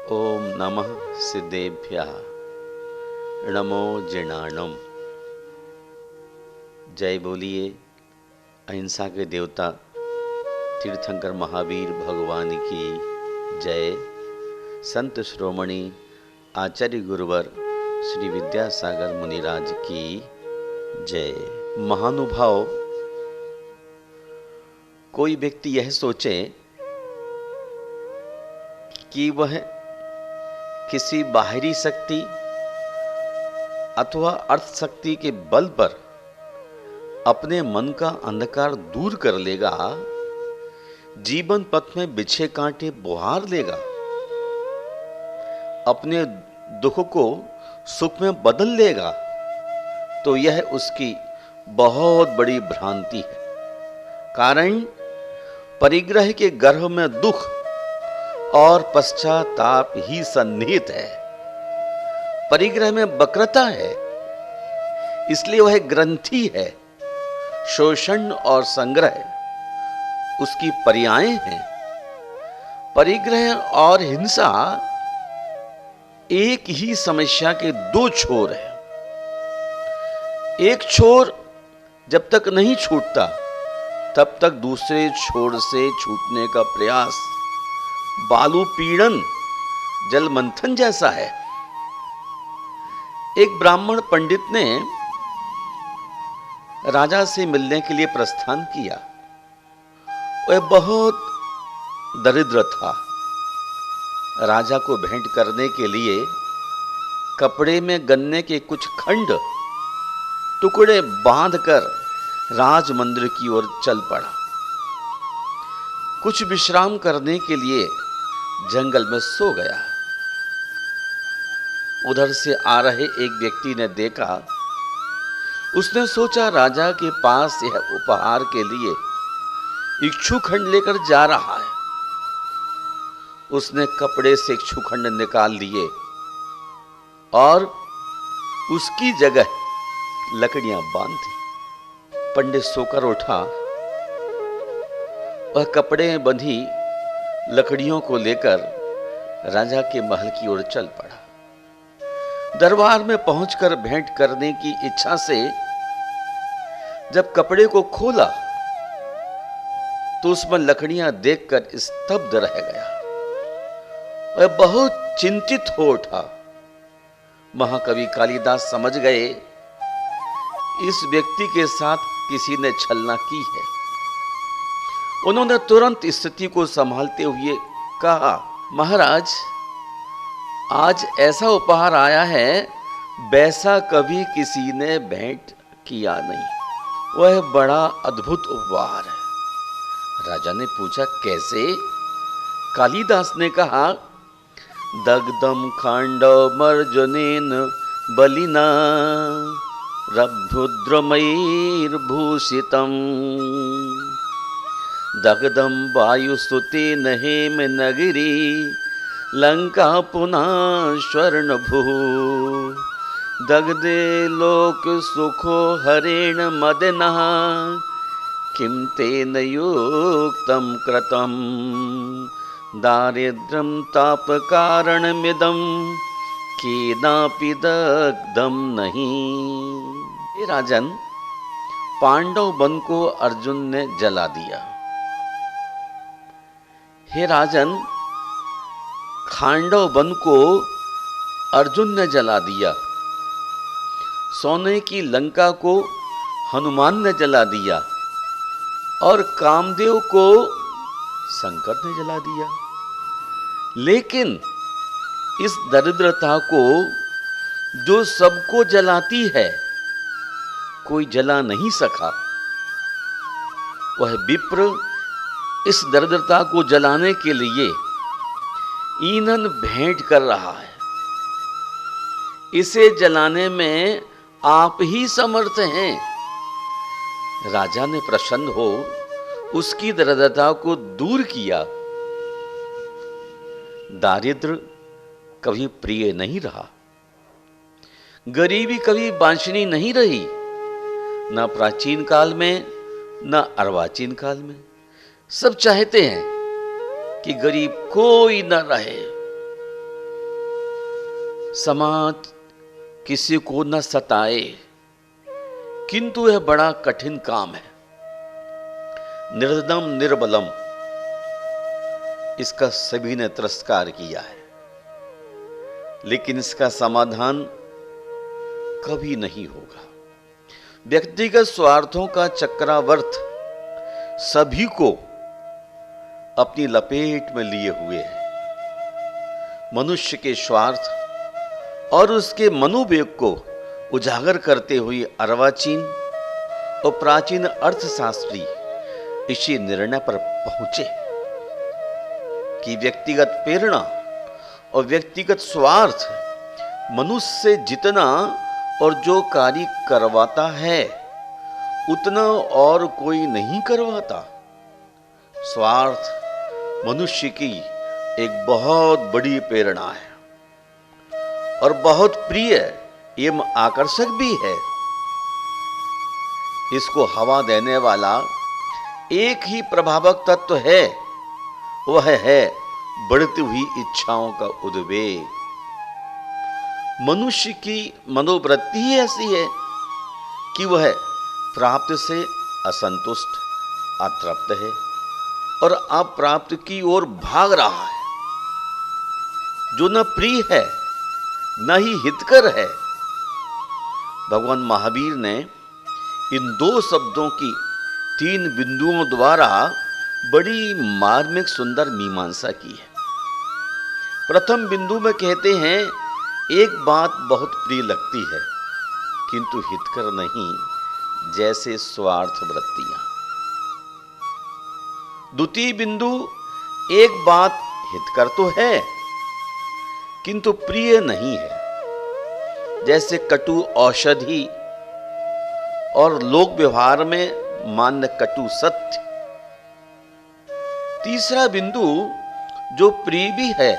ओम नमः सिद्धेभ्यः नमो जिनाणम। जय बोलिए अहिंसा के देवता तीर्थंकर महावीर भगवान की जय। संत श्रोमणी आचार्य गुरुवर श्री विद्यासागर मुनिराज की जय। महानुभाव, कोई व्यक्ति यह सोचे कि वह किसी बाहरी शक्ति अथवा अर्थ शक्ति के बल पर अपने मन का अंधकार दूर कर लेगा, जीवन पथ में बिछे कांटे बुहार लेगा, अपने दुख को सुख में बदल लेगा, तो यह उसकी बहुत बड़ी भ्रांति है। कारण परिग्रह के गर्भ में दुख और पश्चाताप ही सन्निहित है। परिग्रह में वक्रता है, इसलिए वह ग्रंथि है। शोषण और संग्रह उसकी पर्याय हैं। परिग्रह और हिंसा एक ही समस्या के दो छोर हैं। एक छोर जब तक नहीं छूटता तब तक दूसरे छोर से छूटने का प्रयास बालू पीड़न जल मंथन जैसा है। एक ब्राह्मण पंडित ने राजा से मिलने के लिए प्रस्थान किया। वह बहुत दरिद्र था। राजा को भेंट करने के लिए कपड़े में गन्ने के कुछ खंड टुकड़े बांधकर राज मंदिर की ओर चल पड़ा। कुछ विश्राम करने के लिए जंगल में सो गया। उधर से आ रहे एक व्यक्ति ने देखा। उसने सोचा राजा के पास यह उपहार के लिए इक्षुखंड लेकर जा रहा है। उसने कपड़े से इक्षुखंड निकाल लिए और उसकी जगह लकड़ियां बांध दी। पंडित सोकर उठा। वह कपड़े में बंधी लकड़ियों को लेकर राजा के महल की ओर चल पड़ा। दरबार में पहुंचकर भेंट करने की इच्छा से जब कपड़े को खोला तो उसमें लकड़ियां देखकर स्तब्ध रह गया। वह बहुत चिंतित हो उठा। महाकवि कालिदास समझ गए इस व्यक्ति के साथ किसी ने छलना की है। उन्होंने तुरंत स्थिति को संभालते हुए कहा, महाराज, आज ऐसा उपहार आया है वैसा कभी किसी ने भेंट किया नहीं। वह बड़ा अद्भुत उपहार है। राजा ने पूछा, कैसे? कालिदास ने कहा, दग्धम खांडवमर्जनेन बलिना रभुद्रमैर्भूषितम् दग्धम वायुस्तुतेन हेम नगरी लंका पुनः स्वर्णभू दग्धे लोक सुखो हरेण मदनः किं तेन युक्तं कृतं दारिद्र्यं तापकारणमिदं केनापि दग्धं नहीं। हे राजन, पांडव वन को अर्जुन ने जला दिया। हे राजन, खांडव वन को अर्जुन ने जला दिया। सोने की लंका को हनुमान ने जला दिया और कामदेव को शंकर ने जला दिया। लेकिन इस दरिद्रता को जो सबको जलाती है कोई जला नहीं सका। वह विप्र इस दरिद्रता को जलाने के लिए ईंधन भेंट कर रहा है। इसे जलाने में आप ही समर्थ हैं। राजा ने प्रसन्न हो उसकी दरिद्रता को दूर किया। दारिद्र्य कभी प्रिय नहीं रहा। गरीबी कभी वांछनीय नहीं रही, न प्राचीन काल में न अर्वाचीन काल में। सब चाहते हैं कि गरीब कोई न रहे। समाज किसी को न सताए, किंतु यह बड़ा कठिन काम है। निर्धनम निर्बलम, इसका सभी ने तिरस्कार किया है, लेकिन इसका समाधान कभी नहीं होगा। व्यक्तिगत स्वार्थों का चक्रावर्त सभी को अपनी लपेट में लिए हुए है। मनुष्य के स्वार्थ और उसके मनोवेग को उजागर करते हुए अर्वाचीन और प्राचीन अर्थशास्त्री इसी निर्णय पर पहुंचे कि व्यक्तिगत प्रेरणा और व्यक्तिगत स्वार्थ मनुष्य से जितना और जो कार्य करवाता है उतना और कोई नहीं करवाता। स्वार्थ मनुष्य की एक बहुत बड़ी प्रेरणा है और बहुत प्रिय एवं आकर्षक भी है। इसको हवा देने वाला एक ही प्रभावक तत्व है, वह है बढ़ती हुई इच्छाओं का उद्वेग। मनुष्य की मनोवृत्ति ही ऐसी है कि वह प्राप्त से असंतुष्ट, अतृप्त है और अप्राप्त की ओर भाग रहा है, जो न प्रिय है न ही हितकर है। भगवान महावीर ने इन दो शब्दों की 3 बिंदुओं द्वारा बड़ी मार्मिक सुंदर मीमांसा की है। प्रथम बिंदु में कहते हैं, एक बात बहुत प्रिय लगती है किंतु हितकर नहीं, जैसे स्वार्थ वृत्तियां। द्वितीय बिंदु, एक बात हितकर तो है किंतु प्रिय नहीं है, जैसे कटु औषधि और लोक व्यवहार में मान्य कटु सत्य। तीसरा बिंदु, जो प्रिय भी है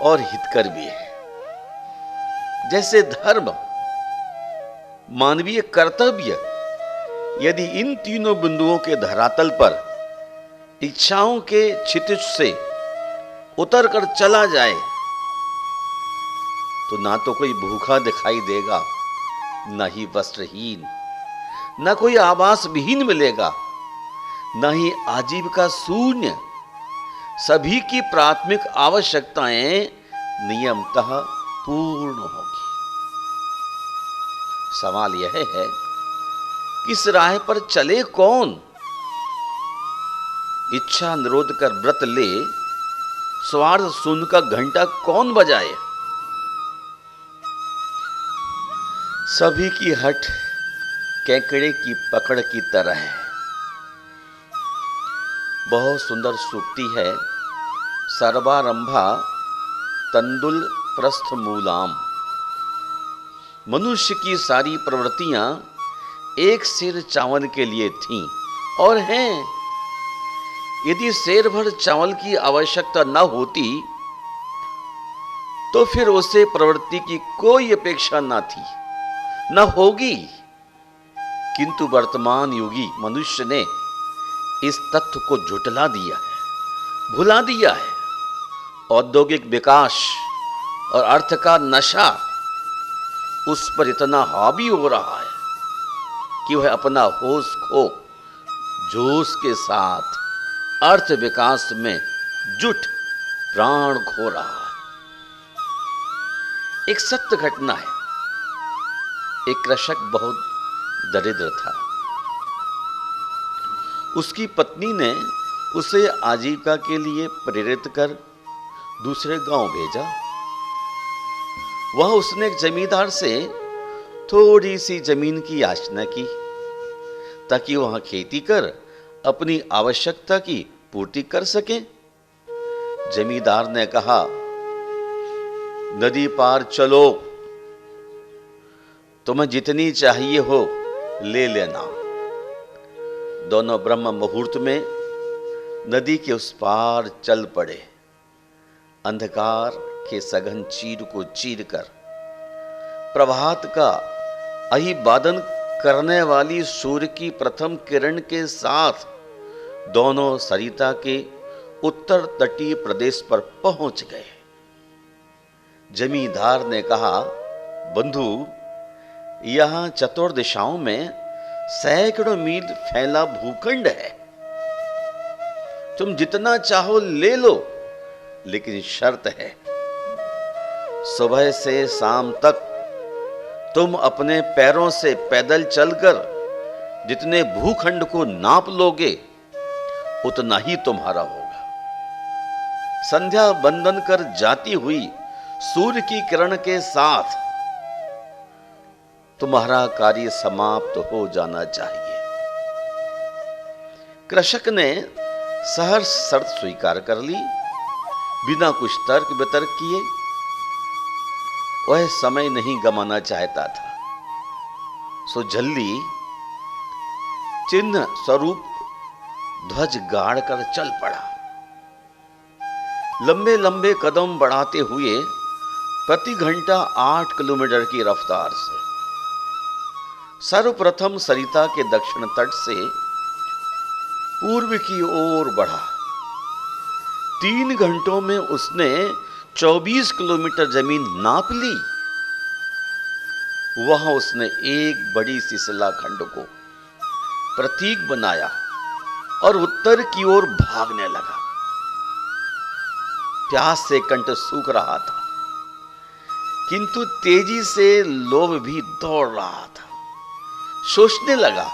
और हितकर भी है, जैसे धर्म, मानवीय कर्तव्य। यदि इन तीनों बिंदुओं के धरातल पर इच्छाओं के क्षितिज से उतर कर चला जाए तो ना तो कोई भूखा दिखाई देगा, न ही वस्त्रहीन, न कोई आवास विहीन मिलेगा, न ही आजीविका शून्य। सभी की प्राथमिक आवश्यकताएं नियमतः पूर्ण होगी। सवाल यह है, किस राह पर चले कौन? इच्छा निरोध कर व्रत ले, स्वार्थ शून्य का घंटा कौन बजाए? सभी की हट केकड़े की पकड़ की तरह है। बहुत सुंदर सूक्ति है, सर्वारंभा तंदुल प्रस्थ मूलाम। मनुष्य की सारी प्रवृत्तियां एक सेर चावल के लिए थीं और हैं। यदि सेर भर चावल की आवश्यकता न होती तो फिर उसे प्रवृत्ति की कोई अपेक्षा न थी, न होगी। किंतु वर्तमान युगी मनुष्य ने इस तथ्य को झुठला दिया है, भुला दिया है। औद्योगिक विकास और अर्थ का नशा उस पर इतना हावी हो रहा है कि वह अपना होश खो जोश के साथ अर्थ विकास में जुट प्राण खो रहा है। एक सत्य घटना है। एक कृषक बहुत दरिद्र था। उसकी पत्नी ने उसे आजीविका के लिए प्रेरित कर दूसरे गांव भेजा। वह उसने एक जमींदार से थोड़ी सी जमीन की याचना की ताकि वहां खेती कर अपनी आवश्यकता की पूर्ति कर सके। जमींदार ने कहा, नदी पार चलो, तुम्हें जितनी चाहिए हो ले लेना। दोनों ब्रह्म मुहूर्त में नदी के उस पार चल पड़े। अंधकार के सघन चीर को चीर कर प्रभात का अभिवादन करने वाली सूर्य की प्रथम किरण के साथ दोनों सरिता के उत्तर तटीय प्रदेश पर पहुंच गए। जमींदार ने कहा, बंधु, यहां चतुर्दिशाओं में सैकड़ों मील फैला भूखंड है। तुम जितना चाहो ले लो, लेकिन शर्त है, सुबह से शाम तक तुम अपने पैरों से पैदल चलकर जितने भूखंड को नाप लोगे उतना ही तुम्हारा होगा। संध्या बंदन कर जाती हुई सूर्य की किरण के साथ तुम्हारा कार्य समाप्त हो जाना चाहिए। कृषक ने सहर्ष शर्त स्वीकार कर ली, बिना कुछ तर्क वितर्क किए। वह समय नहीं गंवाना चाहता था, सो जल्दी चिन्ह स्वरूप ध्वज गाड़ कर चल पड़ा। लंबे लंबे कदम बढ़ाते हुए प्रति घंटा 8 किलोमीटर की रफ्तार से सर्वप्रथम सरिता के दक्षिण तट से पूर्व की ओर बढ़ा। 3 घंटों में उसने 24 किलोमीटर जमीन नाप ली। वहां उसने एक बड़ी सी शिलाखंड को प्रतीक बनाया और उत्तर की ओर भागने लगा। प्यास से कंठ सूख रहा था, किंतु तेजी से लोभ भी दौड़ रहा था। सोचने लगा,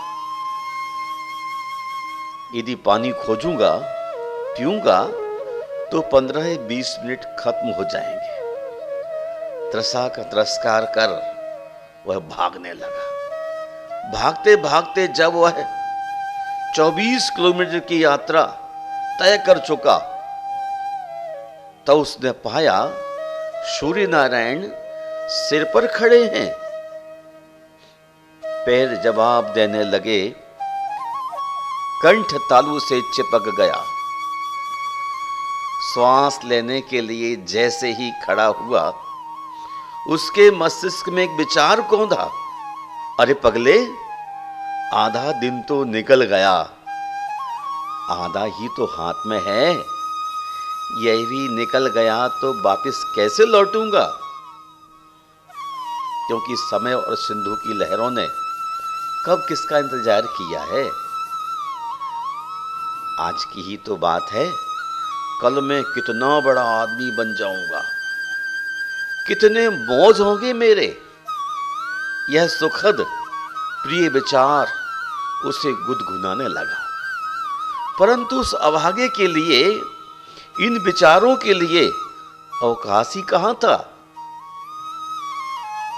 यदि पानी खोजूंगा, पीऊंगा तो 15-20 मिनट खत्म हो जाएंगे। त्रसा का तिरस्कार कर वह भागने लगा। भागते भागते जब वह 24 किलोमीटर की यात्रा तय कर चुका, तो उसने पाया सूर्य नारायण सिर पर खड़े हैं। पैर जवाब देने लगे, कंठ तालू से चिपक गया। श्वास लेने के लिए जैसे ही खड़ा हुआ, उसके मस्तिष्क में एक विचार कौंधा, अरे पगले, आधा दिन तो निकल गया, आधा ही तो हाथ में है। यह भी निकल गया तो वापस कैसे लौटूंगा? क्योंकि समय और सिंधु की लहरों ने कब किसका इंतजार किया है। आज की ही तो बात है, कल मैं कितना बड़ा आदमी बन जाऊंगा, कितने मौज होंगे मेरे। यह सुखद प्रिय विचार उसे गुदगुनाने लगा। परंतु उस अभागे के लिए, इन विचारों के लिए अवकाश ही कहां था।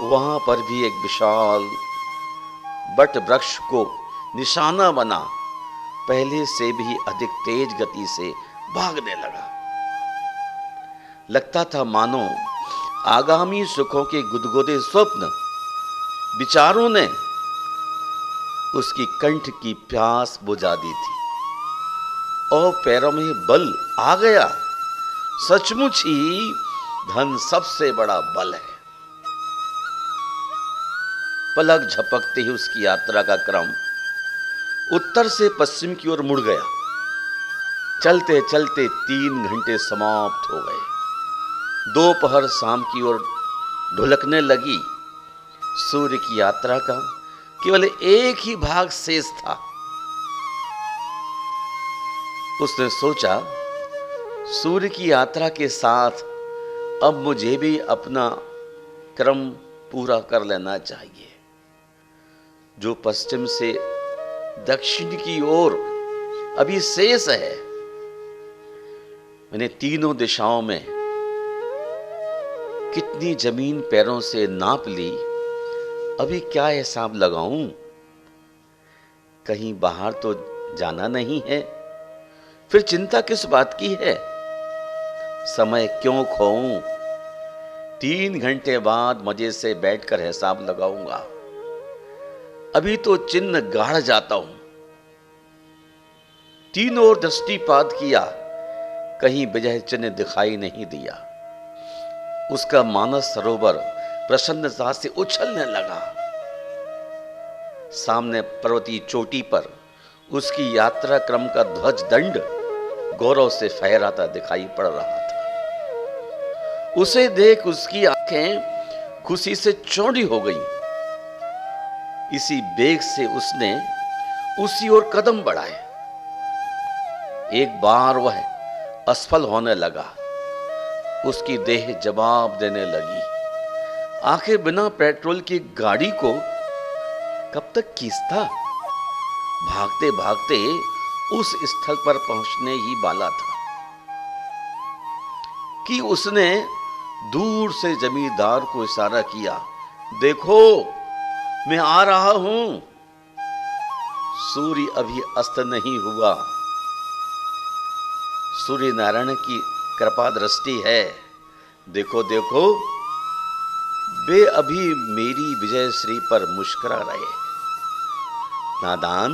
वहां पर भी एक विशाल बट वृक्ष को निशाना बना पहले से भी अधिक तेज गति से भागने लगा। लगता था मानो आगामी सुखों के गुदगुदे स्वप्न विचारों ने उसकी कंठ की प्यास बुझा दी थी और पैरों में बल आ गया। सचमुच ही धन सबसे बड़ा बल है। पलक झपकते ही उसकी यात्रा का क्रम उत्तर से पश्चिम की ओर मुड़ गया। चलते चलते 3 घंटे समाप्त हो गए। दोपहर शाम की ओर ढुलकने लगी। सूर्य की यात्रा का केवल एक ही भाग शेष था। उसने सोचा, सूर्य की यात्रा के साथ अब मुझे भी अपना क्रम पूरा कर लेना चाहिए। जो पश्चिम से दक्षिण की ओर अभी शेष है, मैंने तीनों दिशाओं में कितनी जमीन पैरों से नाप ली, अभी क्या हिसाब लगाऊं? कहीं बाहर तो जाना नहीं है, फिर चिंता किस बात की है? समय क्यों खोऊं? 3 घंटे बाद मजे से बैठकर हिसाब लगाऊंगा। अभी तो चिन्ह गाड़ जाता हूं। तीनों ओर दृष्टिपात किया, कहीं विजय चिन्ह दिखाई नहीं दिया। उसका मानस सरोवर प्रसन्नता से उछलने लगा। सामने पर्वतीय चोटी पर उसकी यात्रा क्रम का ध्वज दंड गौरव से फहराता दिखाई पड़ रहा था। उसे देख उसकी आंखें खुशी से चौड़ी हो गईं। इसी बेग से उसने उसी ओर कदम बढ़ाए। एक बार वह असफल होने लगा। उसकी देह जवाब देने लगी। आखिर बिना पेट्रोल की गाड़ी को कब तक खींचता? भागते भागते उस स्थल पर पहुंचने ही वाला था कि उसने दूर से जमींदार को इशारा किया, देखो मैं आ रहा हूं। सूर्य अभी अस्त नहीं हुआ। सूर्य नारायण की कृपा दृष्टि है। देखो देखो, वे अभी मेरी विजय श्री पर मुस्कुरा रहे। नादान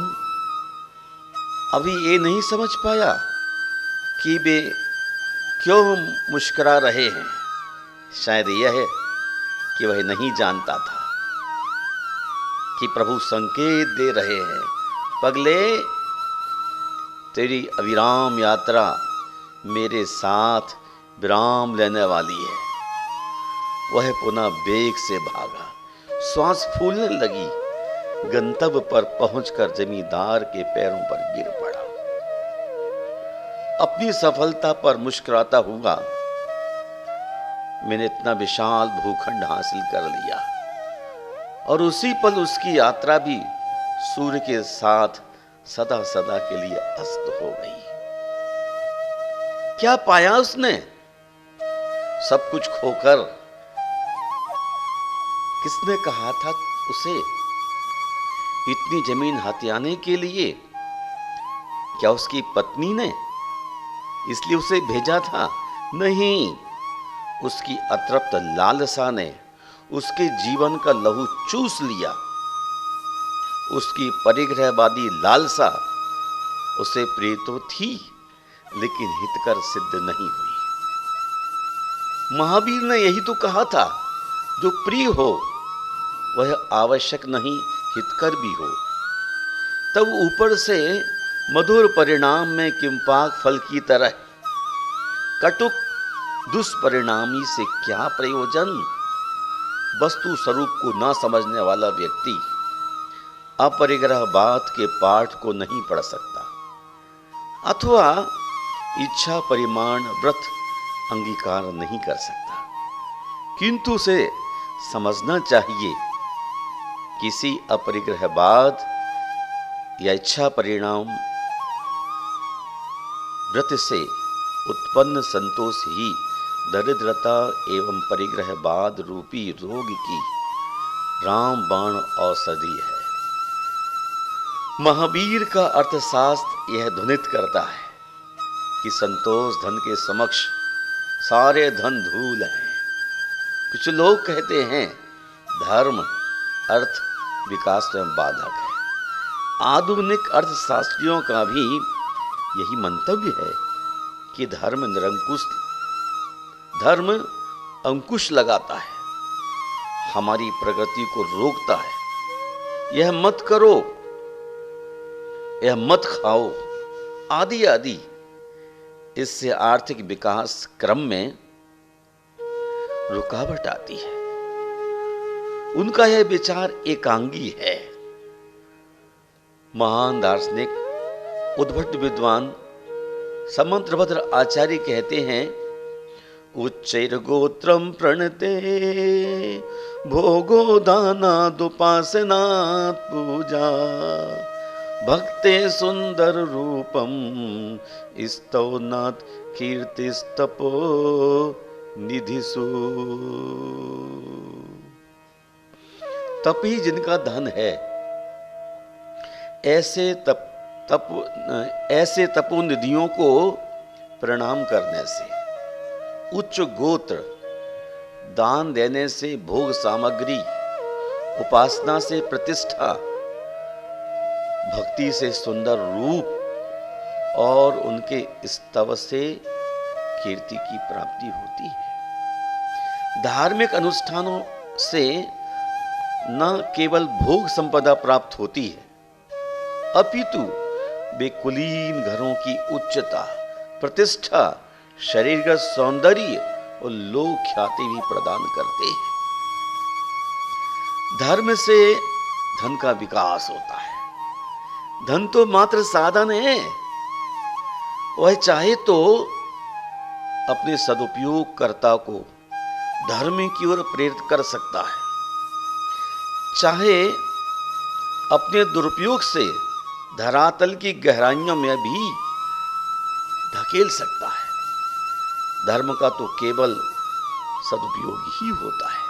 अभी ये नहीं समझ पाया कि वे क्यों मुस्कुरा रहे हैं। शायद यह है कि वह नहीं जानता था कि प्रभु संकेत दे रहे हैं, पगले तेरी अविराम यात्रा मेरे साथ विराम लेने वाली है। वह पुनः बेग से भागा। श्वास फूलने लगी। गंतव्य पर पहुंचकर जमींदार के पैरों पर गिर पड़ा। अपनी सफलता पर मुस्कुराता हुआ, मैंने इतना विशाल भूखंड हासिल कर लिया। और उसी पल उसकी यात्रा भी सूर्य के साथ सदा सदा के लिए अस्त हो गई। क्या पाया उसने? सब कुछ खोकर। किसने कहा था उसे इतनी जमीन हथियाने के लिए? क्या उसकी पत्नी ने इसलिए उसे भेजा था? नहीं, उसकी अतृप्त लालसा ने उसके जीवन का लहू चूस लिया। उसकी परिग्रहवादी लालसा उसे प्रिय तो थी, लेकिन हितकर सिद्ध नहीं हुई। महावीर ने यही तो कहा था, जो प्रिय हो वह आवश्यक नहीं हितकर भी हो। तब ऊपर से मधुर परिणाम में किंपाक फल की तरह कटुक दुष्परिणामी से क्या प्रयोजन? वस्तु स्वरूप को न समझने वाला व्यक्ति अपरिग्रह बात के पाठ को नहीं पढ़ सकता, अथवा इच्छा परिमाण व्रत अंगीकार नहीं कर सकता। किंतु उसे समझना चाहिए, किसी अपरिग्रहवाद या इच्छा परिणाम व्रत से उत्पन्न संतोष ही दरिद्रता एवं परिग्रहवाद रूपी रोग की रामबाण औषधि है। महावीर का अर्थशास्त्र यह ध्वनित करता है कि संतोष धन के समक्ष सारे धन धूल हैं। कुछ लोग कहते हैं धर्म अर्थ विकास में बाधक है। आधुनिक अर्थशास्त्रियों का भी यही मंतव्य है कि धर्म अंकुश लगाता है, हमारी प्रगति को रोकता है। यह मत करो, यह मत खाओ, आदि आदि। इससे आर्थिक विकास क्रम में रुकावट आती है। उनका यह विचार एकांगी है। महान दार्शनिक उद्भट विद्वान समंत्रभद्र आचार्य कहते हैं, उच्चैर गोत्रम प्रणते भोगो दानादुपासनात् पूजा भक्ते सुंदर रूपम स्तौनात् कीर्तिस्तपो निधिसु। तप ही जिनका धन है, ऐसे तपोनिधियों को प्रणाम करने से, उच्च गोत्र दान देने से, भोग सामग्री उपासना से प्रतिष्ठा, भक्ति से सुंदर रूप और उनके स्तव से कीर्ति की प्राप्ति होती है। धार्मिक अनुष्ठानों से न केवल भोग संपदा प्राप्त होती है, अपितु वे कुलीन घरों की उच्चता, प्रतिष्ठा, शरीरगत सौंदर्य और लोक ख्याति भी प्रदान करते हैं। धर्म से धन का विकास होता है। धन तो मात्र साधन है, वह चाहे तो अपने सदुपयोगकर्ता को धर्म की ओर प्रेरित कर सकता है, चाहे अपने दुरुपयोग से धरातल की गहराइयों में भी धकेल सकता है। धर्म का तो केवल सदुपयोग ही होता है,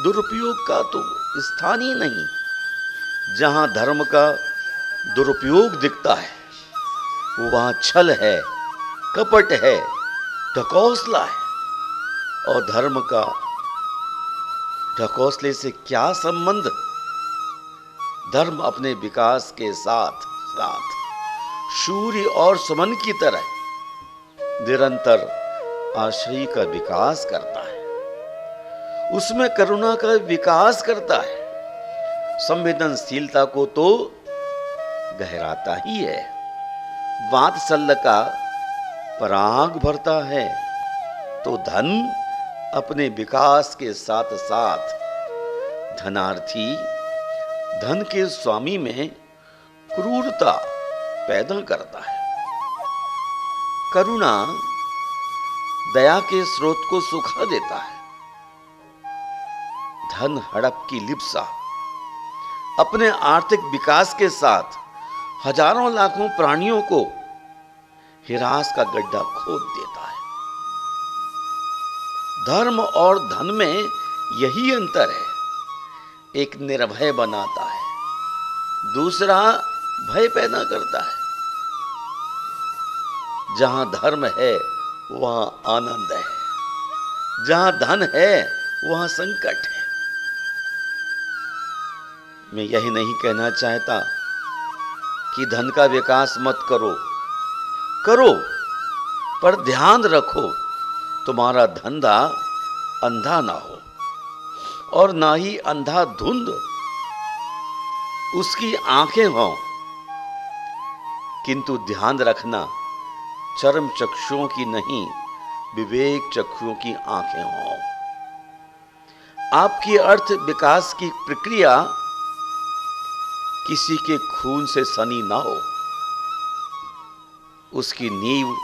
दुरुपयोग का तो स्थान ही नहीं। जहां धर्म का दुरुपयोग दिखता है वहां छल है, कपट है, ढकोसला है। और धर्म का ढकोसले से क्या संबंध? धर्म अपने विकास के साथ साथ सूर्य और सुमन की तरह निरंतर आश्रय का विकास करता है, उसमें करुणा का विकास करता है, संवेदनशीलता को तो गहराता ही है, वात्सल्य का पराग भरता है। तो धन अपने विकास के साथ साथ धनार्थी धन के स्वामी में क्रूरता पैदा करता है। करुणा दया के स्रोत को सुखा देता है। धन हड़प की लिप्सा अपने आर्थिक विकास के साथ हजारों लाखों प्राणियों को हिरास का गड्ढा खोद देता है। धर्म और धन में यही अंतर है। एक निर्भय बनाता है, दूसरा भय पैदा करता है। जहां धर्म है वहां आनंद है, जहां धन है वहां संकट है। मैं यही नहीं कहना चाहता कि धन का विकास मत करो, करो, पर ध्यान रखो तुम्हारा धंधा अंधा ना हो और ना ही अंधाधुंध उसकी आंखें हों। किंतु ध्यान रखना, चर्म चक्षुओं की नहीं, विवेक चक्षुओं की आंखें हों। आपकी अर्थ विकास की प्रक्रिया किसी के खून से सनी ना हो, उसकी नींव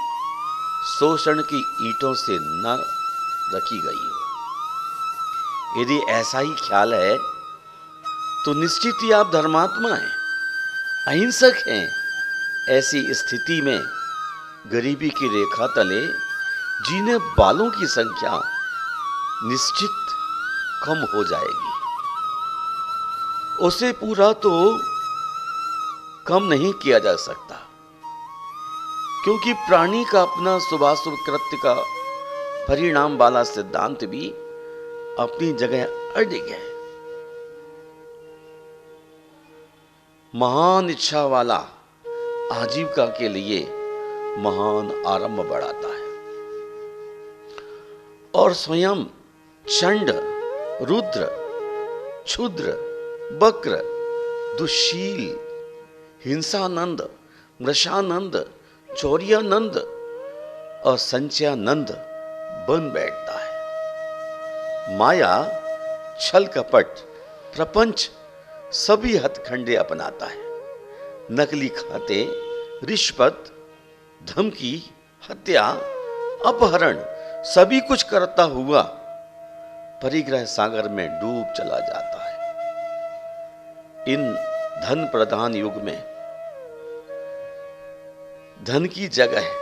शोषण की ईंटों से न रखी गई हो। यदि ऐसा ही ख्याल है तो निश्चित ही आप धर्मात्मा हैं, अहिंसक हैं। ऐसी स्थिति में गरीबी की रेखा तले जीने वालों की संख्या निश्चित कम हो जाएगी। उसे पूरा तो कम नहीं किया जा सकता, क्योंकि प्राणी का अपना शुभाशुभ कृत्य का परिणाम वाला सिद्धांत भी अपनी जगह अडिग है। महान इच्छा वाला आजीविका के लिए महान आरंभ बढ़ाता है और स्वयं चंड, रुद्र, क्षुद्र, वक्र, दुशील, हिंसानंद, मृषानंद, चौर्यानंद और संचयानंद बन बैठता है। माया, छल कपट, प्रपंच सभी हथखंडे अपनाता है। नकली खाते, रिश्वत, धमकी, हत्या, अपहरण सभी कुछ करता हुआ परिग्रह सागर में डूब चला जाता है। इन धन प्रधान युग में धन की जगह है।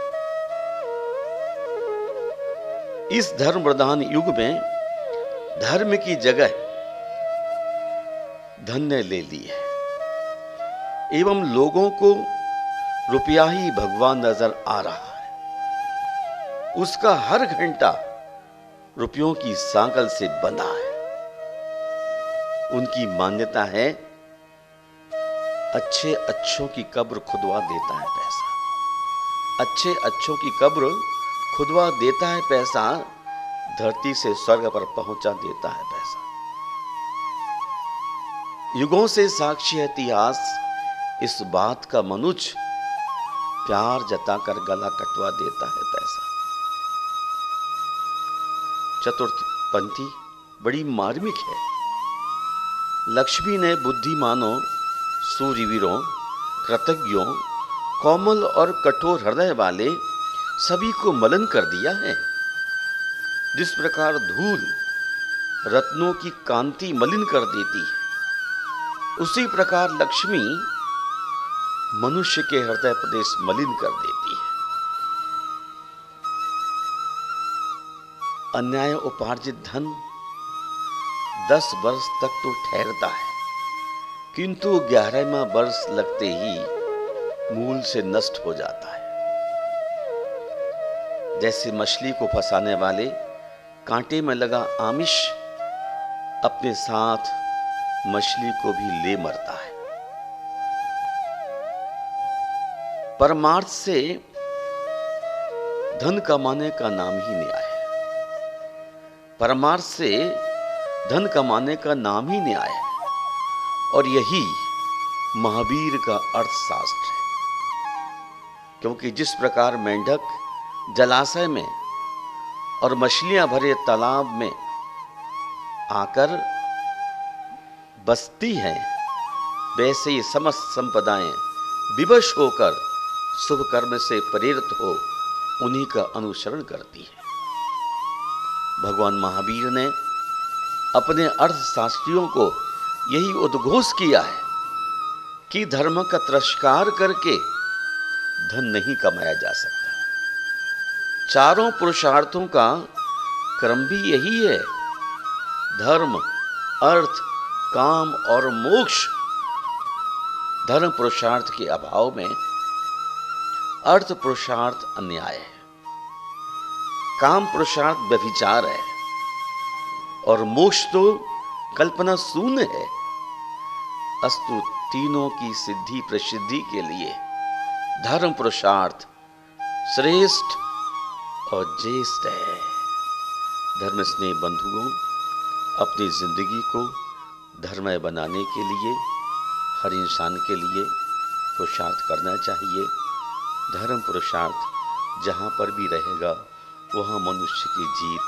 इस धर्म प्रधान युग में धर्म की जगह धन ने ले ली है एवं लोगों को रुपया ही भगवान नजर आ रहा है। उसका हर घंटा रुपयों की सांकल से बंधा है। उनकी मान्यता है अच्छे अच्छों की कब्र खुदवा देता है पैसा। अच्छे अच्छों की कब्र खुदवा देता है पैसा, धरती से स्वर्ग पर पहुंचा देता है पैसा। युगों से साक्षी है इतिहास इस बात का, मनुष्य प्यार जताकर गला कटवा देता है पैसा। चतुर्थ पंक्ति बड़ी मार्मिक है। लक्ष्मी ने बुद्धिमानों, सूरवीरों, कृतज्ञों, कोमल और कठोर हृदय वाले सभी को मलिन कर दिया है। जिस प्रकार धूल रत्नों की कांति मलिन कर देती है, उसी प्रकार लक्ष्मी मनुष्य के हृदय प्रदेश मलिन कर देती है। अन्याय उपार्जित धन 10 वर्ष तक तो ठहरता है, किंतु 11वां वर्ष लगते ही मूल से नष्ट हो जाता है। जैसे मछली को फंसाने वाले कांटे में लगा आमिष अपने साथ मछली को भी ले मरता है। परमार्थ से धन कमाने का नाम ही न्याय है। परमार्थ से धन कमाने का नाम ही न्याय है, और यही महावीर का अर्थशास्त्र है। क्योंकि जिस प्रकार मेंढक जलाशय में और मछलियां भरे तालाब में आकर बसती हैं, वैसे ही समस्त संपदाएं विवश होकर शुभ कर्म से प्रेरित हो उन्हीं का अनुसरण करती है। भगवान महावीर ने अपने अर्थशास्त्रियों को यही उद्घोष किया है कि धर्म का तिरस्कार करके धन नहीं कमाया जा सकता। चारों पुरुषार्थों का क्रम भी यही है, धर्म, अर्थ, काम और मोक्ष। धर्म पुरुषार्थ के अभाव में अर्थ पुरुषार्थ अन्याय है, काम पुरुषार्थ व्यभिचार है, और मोक्ष तो कल्पना शून्य है। अस्तु तीनों की सिद्धि प्रसिद्धि के लिए धर्म पुरुषार्थ श्रेष्ठ और ज्येष्ठ है। धर्म स्नेह बंधुओं, अपनी जिंदगी को धर्ममय बनाने के लिए हर इंसान के लिए पुरुषार्थ करना चाहिए। धर्म पुरुषार्थ जहाँ पर भी रहेगा वहाँ मनुष्य की जीत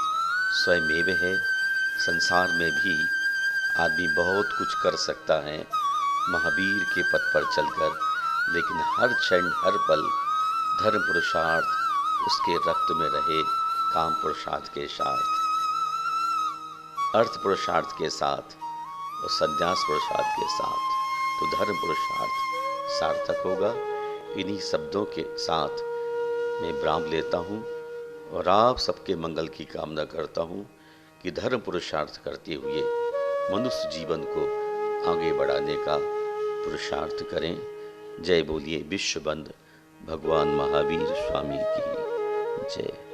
स्वयमेव है। संसार में भी आदमी बहुत कुछ कर सकता है महावीर के पथ पर चलकर, लेकिन हर क्षण हर पल धर्म पुरुषार्थ उसके रक्त में रहे, काम पुरुषार्थ के साथ, अर्थ पुरुषार्थ के साथ और संन्यास पुरुषार्थ के साथ, तो धर्म पुरुषार्थ सार्थक होगा। इन्हीं शब्दों के साथ मैं विराम लेता हूँ और आप सबके मंगल की कामना करता हूँ कि धर्म पुरुषार्थ करते हुए मनुष्य जीवन को आगे बढ़ाने का पुरुषार्थ करें। जय बोलिए विश्व बंधु भगवान महावीर स्वामी की जय।